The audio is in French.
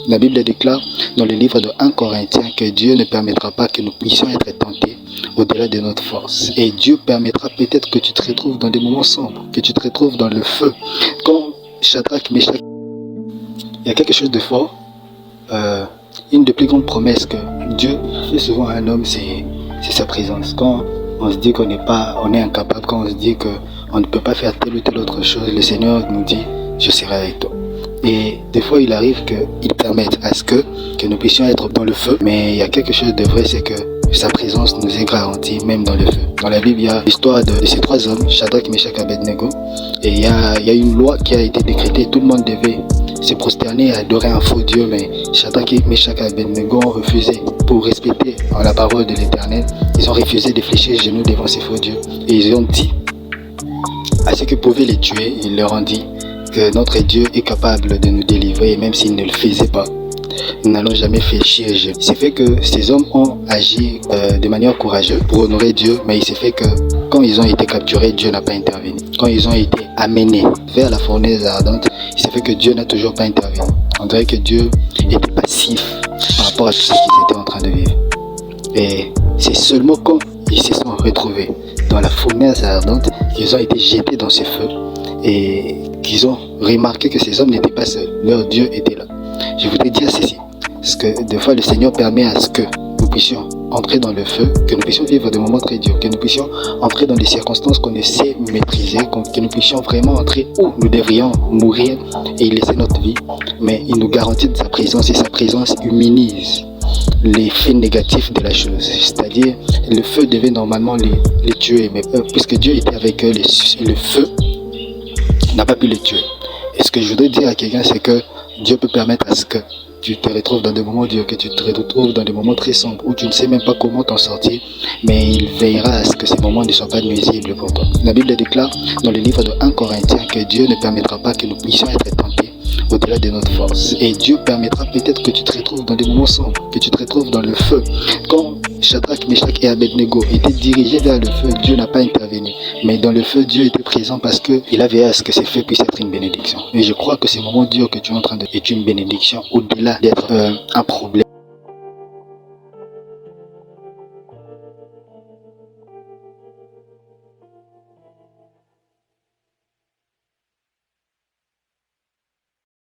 La Bible déclare dans le livre de 1 Corinthiens que Dieu ne permettra pas que nous puissions être tentés au-delà de notre force. Et Dieu permettra peut-être que tu te retrouves dans des moments sombres, que tu te retrouves dans le feu. Quand Shadrach, Meshach, il y a quelque chose de fort. Une des plus grandes promesses que Dieu fait souvent à un homme, c'est sa présence. Quand on se dit qu'on est incapable, quand on se dit qu'on ne peut pas faire telle ou telle autre chose, le Seigneur nous dit, je serai avec toi. Et des fois, il arrive qu'il permette à ce que nous puissions être dans le feu. Mais il y a quelque chose de vrai, c'est que sa présence nous est garantie, même dans le feu. Dans la Bible, il y a l'histoire de ces trois hommes, Shadrach, Meshach et Abednego. Et il y a une loi qui a été décrétée. Tout le monde devait se prosterner et adorer un faux Dieu. Mais Shadrach, Meshach et Abednego ont refusé. Pour respecter la parole de l'Éternel, ils ont refusé de fléchir les genoux devant ces faux dieux. Et ils ont dit à ceux qui pouvaient les tuer, ils leur ont dit que notre Dieu est capable de nous délivrer, et même s'il ne le faisait pas, nous n'allons jamais fléchir les genoux. Il s'est fait que ces hommes ont agi de manière courageuse pour honorer Dieu, mais il s'est fait que quand ils ont été capturés, Dieu n'a pas intervenu. Quand ils ont été amenés vers la fournaise ardente, il s'est fait que Dieu n'a toujours pas intervenu. On dirait que Dieu était passif par rapport à tout ce qu'ils étaient en train de vivre. Et c'est seulement quand ils se sont retrouvés dans la fournaise ardente qu'ils ont été jetés dans ce feu et qu'ils ont remarqué que ces hommes n'étaient pas seuls. Leur Dieu était là. Je voudrais dire ceci, parce que des fois le Seigneur permet à ce que nous puissions entrer dans le feu, que nous puissions vivre des moments très durs, que nous puissions entrer dans des circonstances qu'on ne sait maîtriser, que nous puissions vraiment entrer où nous devrions mourir et y laisser notre vie. Mais il nous garantit de sa présence, et sa présence humanise l'effet négatif de la chose. C'est-à-dire, le feu devait normalement les tuer, mais puisque Dieu était avec eux, le feu n'a pas pu les tuer. Et ce que je voudrais dire à quelqu'un, c'est que Dieu peut permettre à ce que tu te retrouves dans des moments durs, que tu te retrouves dans des moments très sombres, où tu ne sais même pas comment t'en sortir, mais il veillera à ce que ces moments ne soient pas nuisibles pour toi. La Bible déclare dans le livre de 1 Corinthiens que Dieu ne permettra pas que nous puissions être tentés au-delà de notre force. Et Dieu permettra peut-être que tu te retrouves dans des moments sombres, que tu te retrouves dans le feu. Quand Shadrach, Meshach et Abednego étaient dirigés vers le feu, Dieu n'a pas intervenu. Mais dans le feu, Dieu était présent parce qu'il avait à ce que ces feux puissent être une bénédiction. Et je crois que ces moments durs que tu es en train de est une bénédiction au-delà d'être un problème.